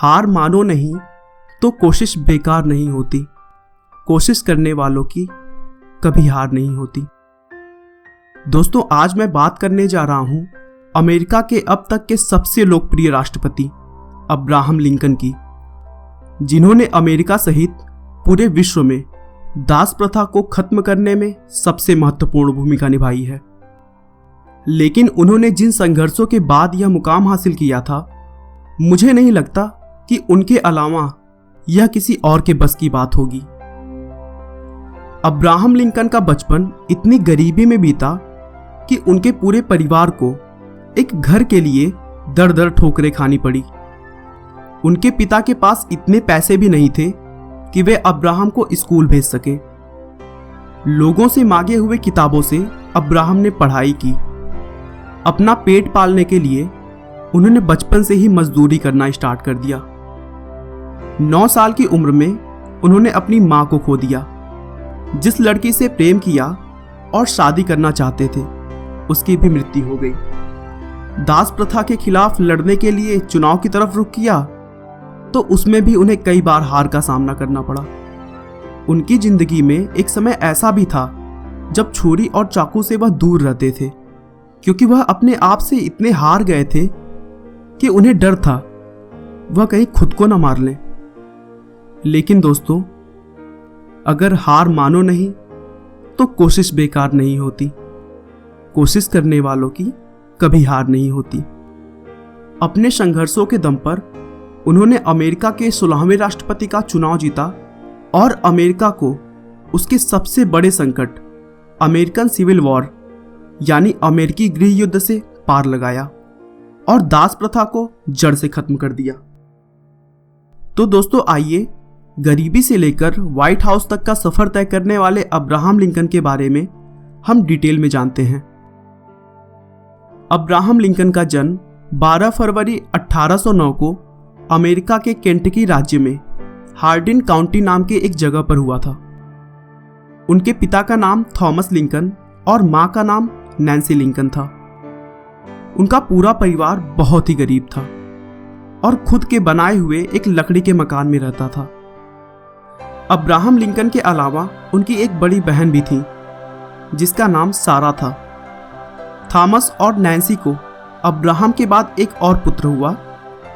हार मानो नहीं तो कोशिश बेकार नहीं होती। कोशिश करने वालों की कभी हार नहीं होती। दोस्तों, आज मैं बात करने जा रहा हूं अमेरिका के अब तक के सबसे लोकप्रिय राष्ट्रपति अब्राहम लिंकन की, जिन्होंने अमेरिका सहित पूरे विश्व में दास प्रथा को खत्म करने में सबसे महत्वपूर्ण भूमिका निभाई है। लेकिन उन्होंने जिन संघर्षों के बाद यह मुकाम हासिल किया था, मुझे नहीं लगता कि उनके अलावा यह किसी और के बस की बात होगी। अब्राहम लिंकन का बचपन इतनी गरीबी में बीता कि उनके पूरे परिवार को एक घर के लिए दर दर ठोकरें खानी पड़ी। उनके पिता के पास इतने पैसे भी नहीं थे कि वे अब्राहम को स्कूल भेज सके। लोगों से मांगे हुए किताबों से अब्राहम ने पढ़ाई की। अपना पेट पालने के लिए उन्होंने बचपन से ही मजदूरी करना स्टार्ट कर दिया। 9 साल की उम्र में उन्होंने अपनी मां को खो दिया। जिस लड़की से प्रेम किया और शादी करना चाहते थे, उसकी भी मृत्यु हो गई। दास प्रथा के खिलाफ लड़ने के लिए चुनाव की तरफ रुख किया तो उसमें भी उन्हें कई बार हार का सामना करना पड़ा। उनकी जिंदगी में एक समय ऐसा भी था जब छुरी और चाकू से वह दूर रहते थे, क्योंकि वह अपने आप से इतने हार गए थे कि उन्हें डर था वह कहीं खुद को न मार लें। लेकिन दोस्तों, अगर हार मानो नहीं तो कोशिश बेकार नहीं होती। कोशिश करने वालों की कभी हार नहीं होती। अपने संघर्षों के दम पर उन्होंने अमेरिका के 16वें राष्ट्रपति का चुनाव जीता और अमेरिका को उसके सबसे बड़े संकट अमेरिकन सिविल वॉर यानी अमेरिकी गृह युद्ध से पार लगाया और दास प्रथा को जड़ से खत्म कर दिया। तो दोस्तों, आइए गरीबी से लेकर व्हाइट हाउस तक का सफर तय करने वाले अब्राहम लिंकन के बारे में हम डिटेल में जानते हैं। अब्राहम लिंकन का जन्म 12 फरवरी 1809 को अमेरिका के केंटकी राज्य में हार्डिन काउंटी नाम के एक जगह पर हुआ था। उनके पिता का नाम थॉमस लिंकन और मां का नाम नैन्सी लिंकन था। उनका पूरा परिवार बहुत ही गरीब था और खुद के बनाए हुए एक लकड़ी के मकान में रहता था। अब्राहम लिंकन के अलावा उनकी एक बड़ी बहन भी थी जिसका नाम सारा था। थॉमस और नैन्सी को अब्राहम के बाद एक और पुत्र हुआ,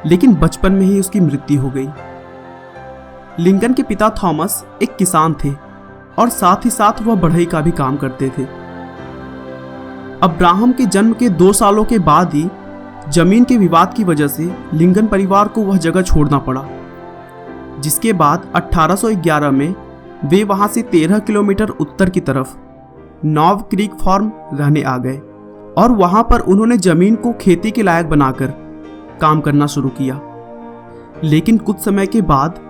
लेकिन बचपन में ही उसकी मृत्यु हो गई। लिंकन के पिता थॉमस एक किसान थे और साथ ही साथ वह बढ़ई का भी काम करते थे। अब्राहम के जन्म के 2 सालों के बाद ही जमीन के विवाद की वजह से लिंकन परिवार को वह जगह छोड़ना पड़ा, जिसके बाद 1811 में वे वहां से 13 किलोमीटर उत्तर की तरफ नॉव क्रीक फार्म रहने आ गए और वहां पर उन्होंने जमीन को खेती के लायक बनाकर काम करना शुरू किया। लेकिन कुछ समय के बाद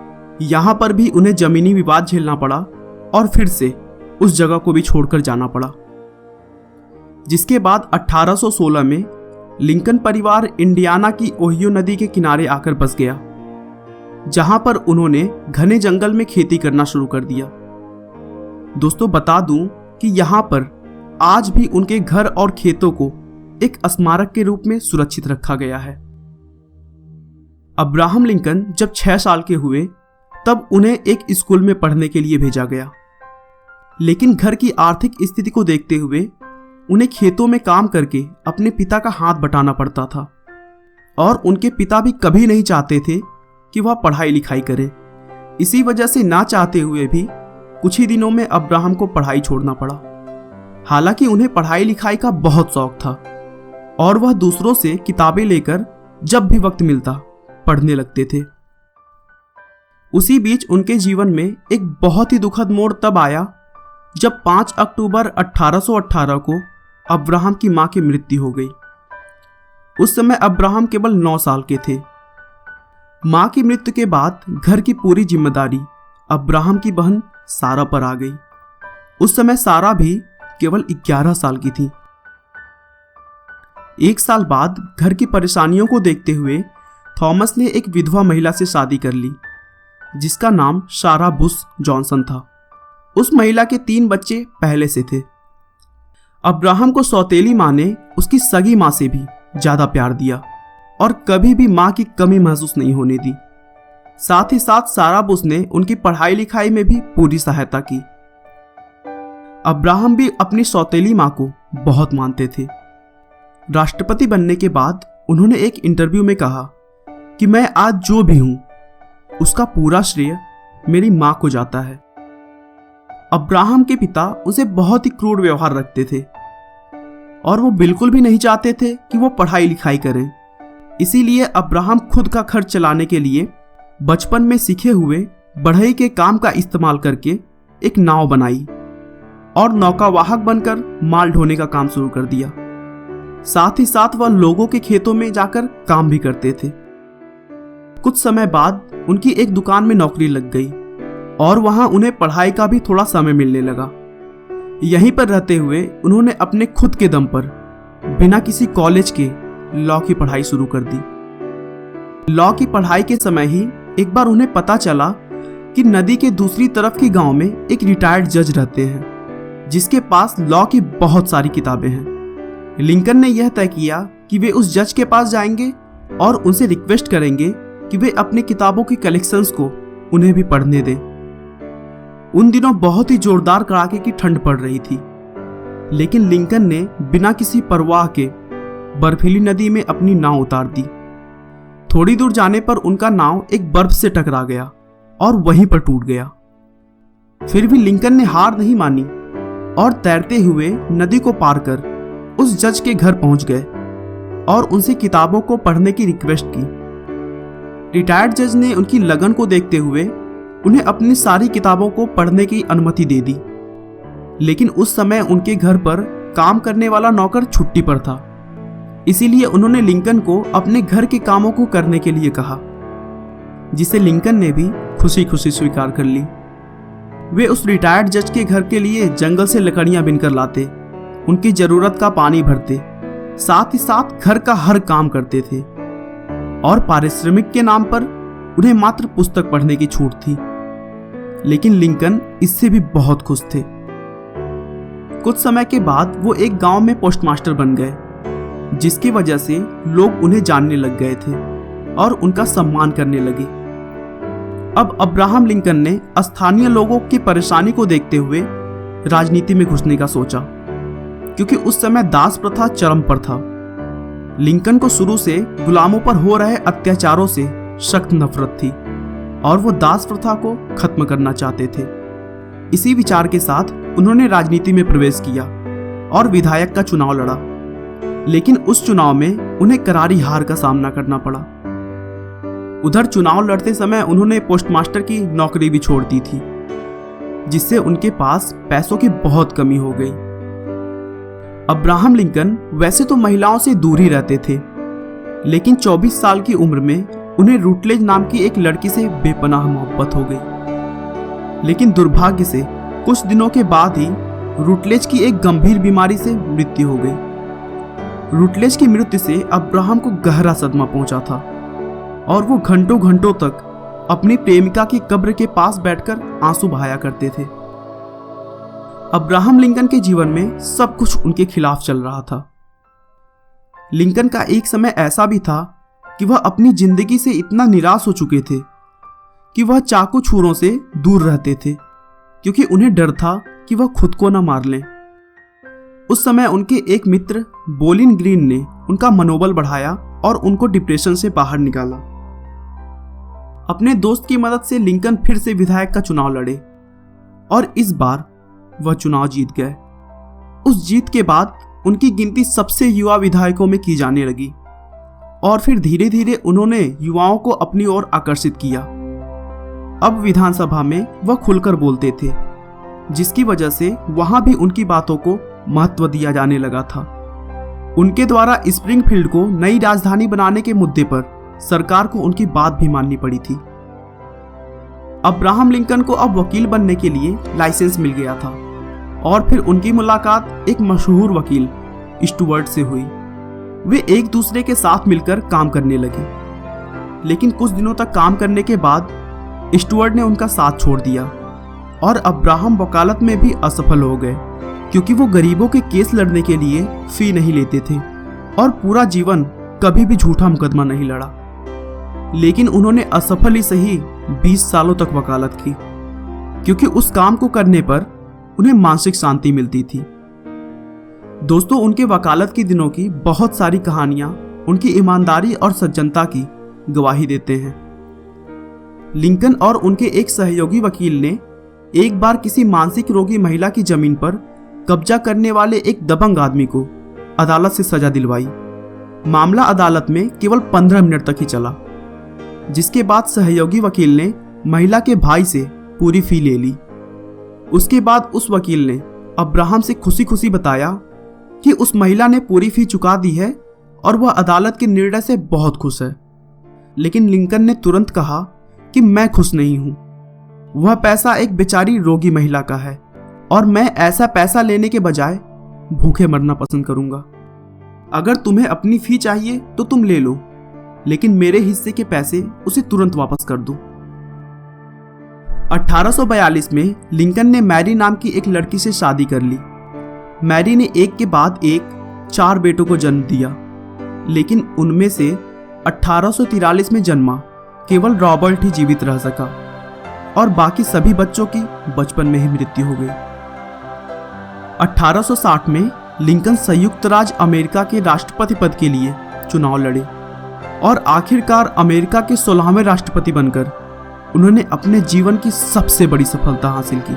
यहां पर भी उन्हें जमीनी विवाद झेलना पड़ा और फिर से उस जगह को भी छोड़कर जाना पड़ा, जिसके बाद 1816 में लिंकन परिवार इंडियाना की ओहियो नदी के किनारे आकर बस गया, जहां पर उन्होंने घने जंगल में खेती करना शुरू कर दिया। दोस्तों, बता दूं कि यहां पर आज भी उनके घर और खेतों को एक स्मारक के रूप में सुरक्षित रखा गया है। अब्राहम लिंकन जब 6 साल के हुए तब उन्हें एक स्कूल में पढ़ने के लिए भेजा गया, लेकिन घर की आर्थिक स्थिति को देखते हुए उन्हें खेतों में काम करके अपने पिता का हाथ बटाना पड़ता था और उनके पिता भी कभी नहीं चाहते थे कि वह पढ़ाई लिखाई करे। इसी वजह से ना चाहते हुए भी कुछ ही दिनों में अब्राहम को पढ़ाई छोड़ना पड़ा। हालांकि उन्हें पढ़ाई लिखाई का बहुत शौक था और वह दूसरों से किताबें लेकर जब भी वक्त मिलता पढ़ने लगते थे। उसी बीच उनके जीवन में एक बहुत ही दुखद मोड़ तब आया जब 5 अक्टूबर 1818 को अब्राहम की मां की मृत्यु हो गई। उस समय अब्राहम केवल 9 साल के थे। मां की मृत्यु के बाद घर की पूरी जिम्मेदारी अब्राहम की बहन सारा पर आ गई। उस समय सारा भी केवल 11 साल की थी। 1 साल बाद घर की परेशानियों को देखते हुए थॉमस ने एक विधवा महिला से शादी कर ली, जिसका नाम सारा बुश जॉनसन था। उस महिला के 3 बच्चे पहले से थे। अब्राहम को सौतेली मां ने उसकी सगी मां से भी ज्यादा प्यार दिया और कभी भी मां की कमी महसूस नहीं होने दी। साथ ही साथ सारा बुश ने उनकी पढ़ाई लिखाई में भी पूरी सहायता की। अब्राहम भी अपनी सौतेली मां को बहुत मानते थे। राष्ट्रपति बनने के बाद उन्होंने एक इंटरव्यू में कहा कि मैं आज जो भी हूं उसका पूरा श्रेय मेरी मां को जाता है। अब्राहम के पिता उसे बहुत ही क्रूर व्यवहार रखते थे और वो बिल्कुल भी नहीं चाहते थे कि वो पढ़ाई लिखाई करें। इसीलिए अब्राहम खुद का खर्च चलाने के लिए बचपन में सीखे हुए बढ़ई के काम का इस्तेमाल करके एक नाव बनाई और नौकावाहक बनकर माल ढोने का काम शुरू कर दिया। साथ ही साथ वह लोगों के खेतों में जाकर काम भी करते थे। कुछ समय बाद उनकी एक दुकान में नौकरी लग गई और वहां उन्हें पढ़ाई का भी थोड़ा समय मिलने लगा। यहीं पर रहते हुए उन्होंने अपने खुद के दम पर बिना किसी कॉलेज के लॉ की पढ़ाई शुरू कर दी। लॉ की पढ़ाई के समय ही एक बार उन्हें पता चला कि नदी के दूसरी तरफ के गांव में एक रिटायर्ड जज रहते हैं जिसके पास लॉ की बहुत सारी किताबें हैं। लिंकन ने यह तय किया कि वे उस जज के पास जाएंगे और उनसे रिक्वेस्ट करेंगे कि वे अपनी किताबों की कलेक्शंस को उन्हें भी पढ़ने दें। उन दिनों बहुत ही जोरदार कड़ाके की ठंड पड़ रही थी, लेकिन लिंकन ने बिना किसी परवाह के बर्फीली नदी में अपनी नाव उतार दी। थोड़ी दूर जाने पर उनका नाव एक बर्फ से टकरा गया और वहीं पर टूट गया। फिर भी लिंकन ने हार नहीं मानी और तैरते हुए नदी को पार कर उस जज के घर पहुंच गए और उनसे किताबों को पढ़ने की रिक्वेस्ट की। रिटायर्ड जज ने उनकी लगन को देखते हुए उन्हें अपनी सारी किताबों को पढ़ने की अनुमति दे दी, लेकिन उस समय उनके घर पर काम करने वाला नौकर छुट्टी पर था। इसीलिए उन्होंने लिंकन को अपने घर के कामों को करने के लिए कहा, जिसे लिंकन ने भी खुशी खुशी स्वीकार कर ली। वे उस रिटायर्ड जज के घर के लिए जंगल से लकड़ियां बिनकर लाते, उनकी जरूरत का पानी भरते, साथ ही साथ घर का हर काम करते थे और पारिश्रमिक के नाम पर उन्हें मात्र पुस्तक पढ़ने की छूट थी। लेकिन लिंकन इससे भी बहुत खुश थे। कुछ समय के बाद वो एक गांव में पोस्टमास्टर बन गए, जिसकी वजह से लोग उन्हें जानने लग गए थे और उनका सम्मान करने लगे। अब अब्राहम लिंकन ने स्थानीय लोगों की परेशानी को देखते हुए राजनीति में घुसने का सोचा, क्योंकि उस समय दास प्रथा चरम पर था। लिंकन को शुरू से गुलामों पर हो रहे अत्याचारों से सख्त नफरत थी और वो दास प्रथा को खत्म करना चाहते थे। इसी विचार के साथ उन्होंने राजनीति में प्रवेश किया और विधायक का चुनाव लड़ा, लेकिन उस चुनाव में उन्हें करारी हार का सामना करना पड़ा। उधर चुनाव लड़ते समय उन्होंने पोस्टमास्टर की नौकरी भी छोड़ दी थी, जिससे उनके पास पैसों की बहुत कमी हो गई। अब्राहम लिंकन वैसे तो महिलाओं से दूर ही रहते थे, लेकिन 24 साल की उम्र में उन्हें रूटलेज नाम की एक लड़की से बेपनाह मोहब्बत हो गई। लेकिन दुर्भाग्य से कुछ दिनों के बाद ही रूटलेज की एक गंभीर बीमारी से मृत्यु हो गई। रूटलेज की मृत्यु से अब्राहम को गहरा सदमा पहुंचा था और वो घंटों घंटों तक अपनी प्रेमिका की कब्र के पास बैठकर आंसू बहाया करते थे। अब्राहम लिंकन के जीवन में सब कुछ उनके खिलाफ चल रहा था। लिंकन का एक समय ऐसा भी था कि वह अपनी जिंदगी से इतना निराश हो चुके थे कि वह चाकू छुरों से दूर रहते थे, क्योंकि उन्हें डर था कि वह खुद को न मार लें। उस समय उनके एक मित्र बोलिन ग्रीन ने उनका मनोबल बढ़ाया और उनको डिप्रेशन से बाहर निकाला। अपने दोस्त की मदद से लिंकन फिर से विधायक का चुनाव लड़े और इस बार वह चुनाव जीत गए। उस जीत के बाद उनकी गिनती सबसे युवा विधायकों में की जाने लगी और फिर धीरे धीरे उन्होंने युवाओं को अपनी ओर आकर्षित किया। अब विधानसभा में वह खुलकर बोलते थे, जिसकी वजह से वहां भी उनकी बातों को महत्व दिया जाने लगा था। उनके द्वारा स्प्रिंगफील्ड को नई राजधानी बनाने के मुद्दे पर सरकार को उनकी बात भी माननी पड़ी थी। अब्राहम लिंकन को अब वकील बनने के लिए लाइसेंस मिल गया था और फिर उनकी मुलाकात एक मशहूर वकील स्टुअर्ट से हुई। वे एक दूसरे के साथ मिलकर काम करने लगे, लेकिन कुछ दिनों तक काम करने के बाद स्टुअर्ट ने उनका साथ छोड़ दिया और अब्राहम वकालत में भी असफल हो गए, क्योंकि वो गरीबों के केस लड़ने के लिए फी नहीं लेते थे और पूरा जीवन कभी भी झूठा मुकदमा नहीं लड़ा। लेकिन उन्होंने असफल ही सही 20 सालों तक वकालत की, क्योंकि उस काम को करने पर उन्हें मानसिक शांति मिलती थी। दोस्तों, उनके वकालत के दिनों की बहुत सारी कहानियां उनकी ईमानदारी और सज्जनता की गवाही देते हैं। लिंकन और उनके एक सहयोगी वकील ने एक बार किसी मानसिक रोगी महिला की जमीन पर कब्जा करने वाले एक दबंग आदमी को अदालत से सजा दिलवाई। मामला अदालत में केवल 15 मिनट तक ही चला, जिसके बाद सहयोगी वकील ने महिला के भाई से पूरी फी ले ली। उसके बाद उस वकील ने अब्राहम से खुशी खुशी बताया कि उस महिला ने पूरी फी चुका दी है और वह अदालत के निर्णय से बहुत खुश है। लेकिन लिंकन ने तुरंत कहा कि मैं खुश नहीं हूं, वह पैसा एक बेचारी रोगी महिला का है और मैं ऐसा पैसा लेने के बजाय भूखे मरना पसंद करूंगा। अगर तुम्हें अपनी फी चाहिए तो तुम ले लो, लेकिन मेरे हिस्से के पैसे उसे तुरंत वापस कर दो। 1842 में लिंकन ने मैरी नाम की एक लड़की से शादी कर ली। मैरी ने एक के बाद एक 4 बेटों को जन्म दिया, लेकिन उनमें से 1843 में जन्मा केवल रॉबर्ट ही जीवित रह सका और बाकी सभी बच्चों की बचपन में ही मृत्यु हो गई। 1860 में लिंकन संयुक्त राज्य अमेरिका के राष्ट्रपति पद के लिए चुनाव लड़े और आखिरकार अमेरिका के 16वें राष्ट्रपति बनकर उन्होंने अपने जीवन की सबसे बड़ी सफलता हासिल की।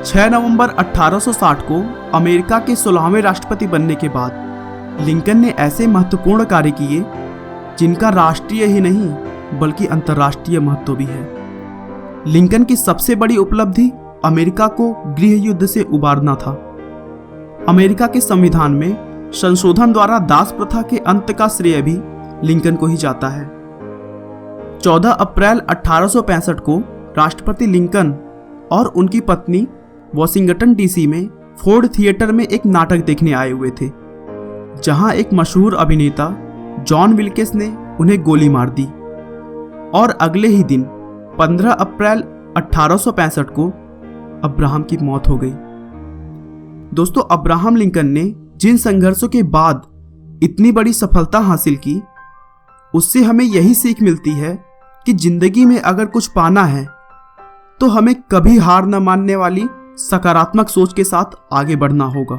6 नवंबर 1860 को अमेरिका के 16वें राष्ट्रपति बनने के बाद लिंकन ने ऐसे महत्वपूर्ण कार्य किए जिनका राष्ट्रीय ही नहीं बल्कि अंतर्राष्ट्रीय महत्व भी है। लिंकन की सबसे बड़ी उपलब्धि अमेरिका को गृह युद्ध से उबारना था। अमेरिका के संविधान में संशोधन द्वारा दास प्रथा के अंत का श्रेय भी लिंकन को ही जाता है। 14 अप्रैल 1865 को राष्ट्रपति लिंकन और उनकी पत्नी वॉशिंगटन डीसी में फोर्ड थिएटर में एक नाटक देखने आए हुए थे, जहां एक मशहूर अभिनेता जॉन विल्केस ने उन्हें गोली मार दी और अगले ही दिन 15 अप्रैल 1865 को अब्राहम की मौत हो गई। दोस्तों, अब्राहम लिंकन ने जिन संघर्षों के बाद इतनी बड़ी सफलता हासिल की, उससे हमें यही सीख मिलती है कि जिंदगी में अगर कुछ पाना है तो हमें कभी हार न मानने वाली सकारात्मक सोच के साथ आगे बढ़ना होगा।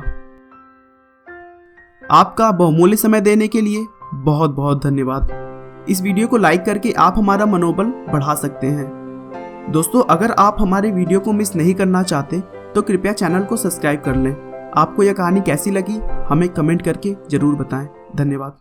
आपका बहुमूल्य समय देने के लिए बहुत बहुत धन्यवाद। इस वीडियो को लाइक करके आप हमारा मनोबल बढ़ा सकते हैं। दोस्तों, अगर आप हमारे वीडियो को मिस नहीं करना चाहते तो कृपया चैनल को सब्सक्राइब कर लें। आपको यह कहानी कैसी लगी हमें कमेंट करके जरूर बताएं। धन्यवाद।